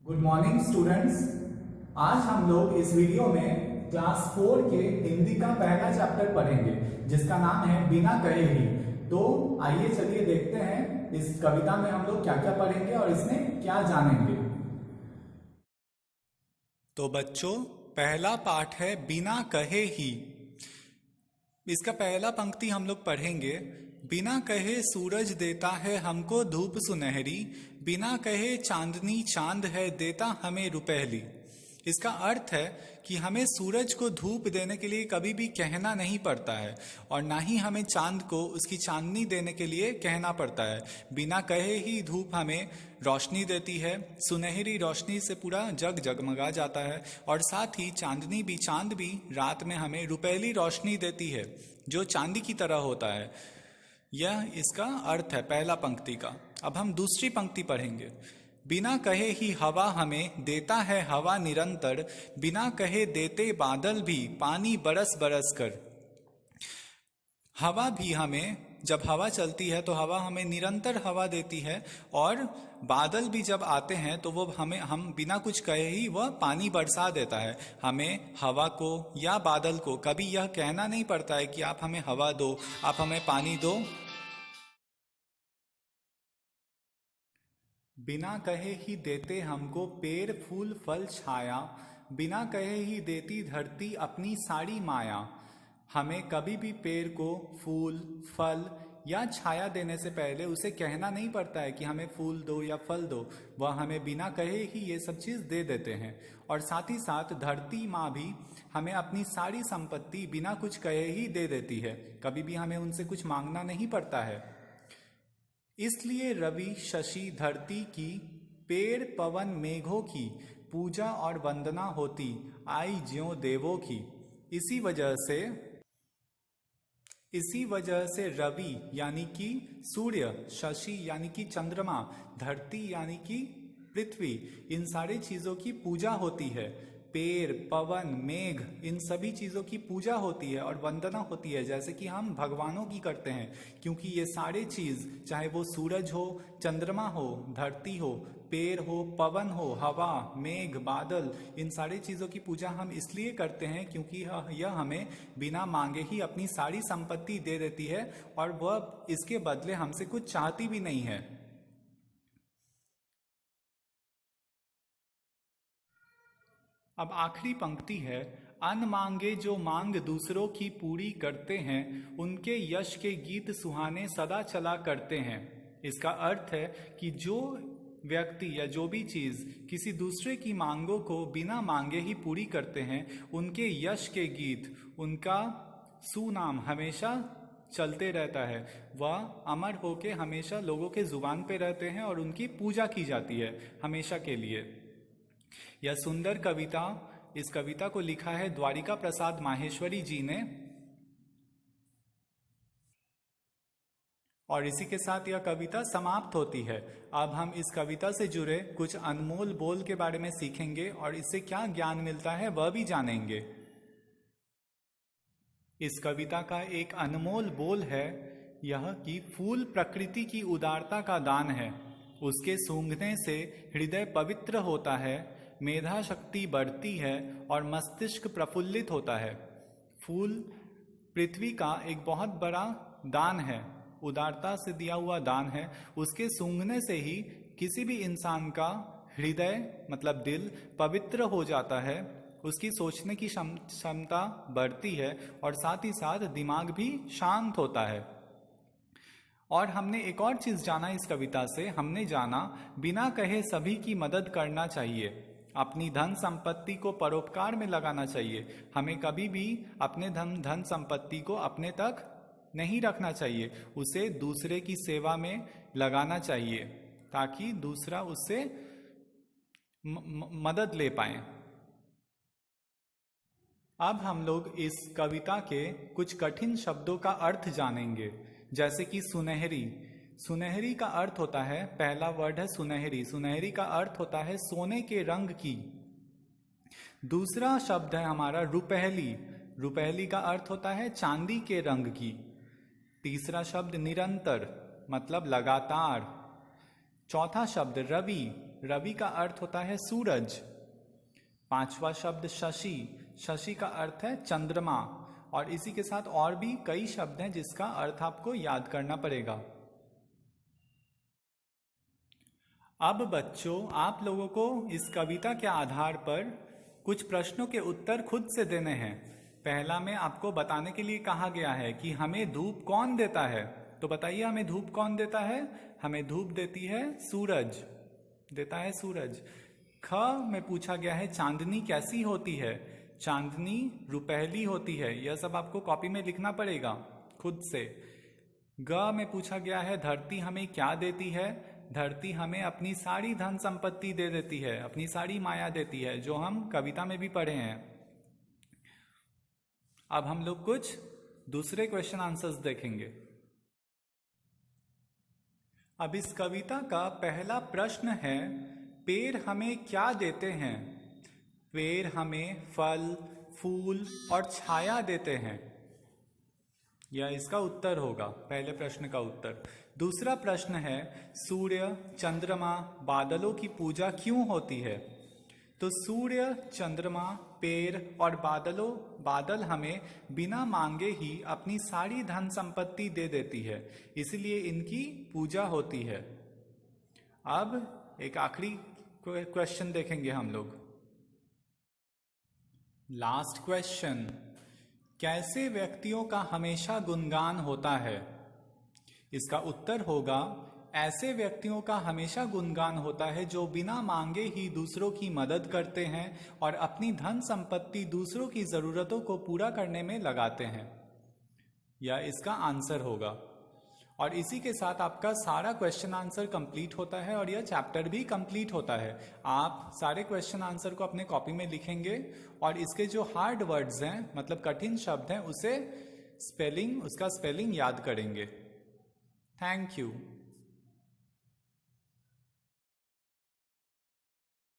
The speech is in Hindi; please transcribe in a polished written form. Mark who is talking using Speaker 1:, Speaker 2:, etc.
Speaker 1: Good morning students. आज हम लोग इस वीडियो में क्लास 4 के हिंदी का पहला चैप्टर पढ़ेंगे जिसका नाम है बिना कहे ही। तो आइए चलिए देखते हैं इस कविता में हम लोग क्या क्या पढ़ेंगे और इसमें क्या जानेंगे।
Speaker 2: तो बच्चों, पहला पाठ है बिना कहे ही। इसका पहला पंक्ति हम लोग पढ़ेंगे। बिना कहे सूरज देता है हमको धूप सुनहरी, बिना कहे चांदनी चांद है देता हमें रुपहली। इसका अर्थ है कि हमें सूरज को धूप देने के लिए कभी भी कहना नहीं पड़ता है और ना ही हमें चांद को उसकी चांदनी देने के लिए कहना पड़ता है। बिना कहे ही धूप हमें रोशनी देती है, सुनहरी रोशनी से पूरा जग जगमगा जाता है और साथ ही चांद भी रात में हमें रुपहली रोशनी देती है जो चांदी की तरह होता है। यह इसका अर्थ है पहला पंक्ति का। अब हम दूसरी पंक्ति पढ़ेंगे। बिना कहे ही हवा हमें देता है हवा निरंतर, बिना कहे देते बादल भी पानी बरस बरस कर। हवा भी हमें, जब हवा चलती है तो हवा हमें निरंतर हवा देती है और बादल भी जब आते हैं तो वो हम बिना कुछ कहे ही वह पानी बरसा देता है। हमें हवा को या बादल को कभी यह कहना नहीं पड़ता है कि आप हमें हवा दो, आप हमें पानी दो। बिना कहे ही देते हमको पेड़ फूल फल छाया, बिना कहे ही देती धरती अपनी सारी माया। हमें कभी भी पेड़ को फूल फल या छाया देने से पहले उसे कहना नहीं पड़ता है कि हमें फूल दो या फल दो। वह हमें बिना कहे ही ये सब चीज़ दे देते हैं। और साथ ही साथ धरती माँ भी हमें अपनी सारी संपत्ति बिना कुछ कहे ही दे देती है, कभी भी हमें उनसे कुछ मांगना नहीं पड़ता है। इसलिए रवि शशि धरती की, पेड़ पवन मेघों की पूजा और वंदना होती आई ज्यों देवों की। इसी वजह से रवि यानी कि सूर्य, शशि यानी कि चंद्रमा, धरती यानी कि पृथ्वी, इन सारी चीज़ों की पूजा होती है। पेड़ पवन मेघ, इन सभी चीज़ों की पूजा होती है और वंदना होती है जैसे कि हम भगवानों की करते हैं। क्योंकि ये सारे चीज़, चाहे वो सूरज हो, चंद्रमा हो, धरती हो, पेड़ हो, पवन हो, हवा, मेघ, बादल, इन सारी चीज़ों की पूजा हम इसलिए करते हैं क्योंकि यह हमें बिना मांगे ही अपनी सारी संपत्ति दे देती है और वह इसके बदले हमसे कुछ चाहती भी नहीं है। अब आखिरी पंक्ति है। अन मांगे जो मांग दूसरों की पूरी करते हैं, उनके यश के गीत सुहाने सदा चला करते हैं। इसका अर्थ है कि जो व्यक्ति या जो भी चीज़ किसी दूसरे की मांगों को बिना मांगे ही पूरी करते हैं, उनके यश के गीत, उनका सुनाम हमेशा चलते रहता है। वह अमर होके हमेशा लोगों के जुबान पे रहते हैं और उनकी पूजा की जाती है हमेशा के लिए। यह सुंदर कविता, इस कविता को लिखा है द्वारिका प्रसाद माहेश्वरी जी ने। और इसी के साथ यह कविता समाप्त होती है। अब हम इस कविता से जुड़े कुछ अनमोल बोल के बारे में सीखेंगे और इससे क्या ज्ञान मिलता है वह भी जानेंगे। इस कविता का एक अनमोल बोल है यह कि फूल प्रकृति की उदारता का दान है, उसके सूंघने से हृदय पवित्र होता है, मेधा शक्ति बढ़ती है और मस्तिष्क प्रफुल्लित होता है। फूल पृथ्वी का एक बहुत बड़ा दान है, उदारता से दिया हुआ दान है। उसके सूंघने से ही किसी भी इंसान का हृदय मतलब दिल पवित्र हो जाता है, उसकी सोचने की क्षमता बढ़ती है और साथ ही साथ दिमाग भी शांत होता है। और हमने एक और चीज़ जाना इस कविता से, हमने जाना बिना कहे सभी की मदद करना चाहिए, अपनी धन संपत्ति को परोपकार में लगाना चाहिए। हमें कभी भी अपने धन संपत्ति को अपने तक नहीं रखना चाहिए, उसे दूसरे की सेवा में लगाना चाहिए ताकि दूसरा उससे मदद ले पाए। अब हम लोग इस कविता के कुछ कठिन शब्दों का अर्थ जानेंगे, जैसे कि सुनहरी। सुनहरी का अर्थ होता है, पहला वर्ड है सुनहरी। सुनहरी का अर्थ होता है सोने के रंग की। दूसरा शब्द है हमारा रुपहली। रुपहली का अर्थ होता है चांदी के रंग की। तीसरा शब्द निरंतर मतलब लगातार। चौथा शब्द रवि रवि का अर्थ होता है सूरज। पांचवा शब्द शशि, शशि का अर्थ है चंद्रमा। और इसी के साथ और भी कई शब्द हैं जिसका अर्थ आपको याद करना पड़ेगा। अब बच्चों, आप लोगों को इस कविता के आधार पर कुछ प्रश्नों के उत्तर खुद से देने हैं। पहला में आपको बताने के लिए कहा गया है कि हमें धूप कौन देता है, तो बताइए हमें धूप कौन देता है। हमें धूप देती है सूरज, देता है सूरज। ख में पूछा गया है चांदनी कैसी होती है, चांदनी रुपहली होती है। यह सब आपको कॉपी में लिखना पड़ेगा खुद से। ग में पूछा गया है धरती हमें क्या देती है, धरती हमें अपनी सारी धन संपत्ति दे देती है, अपनी सारी माया देती है, जो हम कविता में भी पढ़े हैं। अब हम लोग कुछ दूसरे क्वेश्चन आंसर्स देखेंगे। अब इस कविता का पहला प्रश्न है पेड़ हमें क्या देते हैं। पेड़ हमें फल, फूल और छाया देते हैं। यह इसका उत्तर होगा, पहले प्रश्न का उत्तर। दूसरा प्रश्न है सूर्य, चंद्रमा, बादलों की पूजा क्यों होती है। तो सूर्य, चंद्रमा, पेड़ और बादल हमें बिना मांगे ही अपनी सारी धन संपत्ति दे देती है, इसलिए इनकी पूजा होती है। अब एक आखिरी क्वेश्चन देखेंगे हम लोग। लास्ट क्वेश्चन, कैसे व्यक्तियों का हमेशा गुणगान होता है। इसका उत्तर होगा ऐसे व्यक्तियों का हमेशा गुणगान होता है जो बिना मांगे ही दूसरों की मदद करते हैं और अपनी धन संपत्ति दूसरों की जरूरतों को पूरा करने में लगाते हैं। यह इसका आंसर होगा। और इसी के साथ आपका सारा क्वेश्चन आंसर कंप्लीट होता है और यह चैप्टर भी कंप्लीट होता है। आप सारे क्वेश्चन आंसर को अपने कॉपी में लिखेंगे और इसके जो हार्ड वर्ड्स हैं, मतलब कठिन शब्द हैं, उसका स्पेलिंग याद करेंगे। Thank you.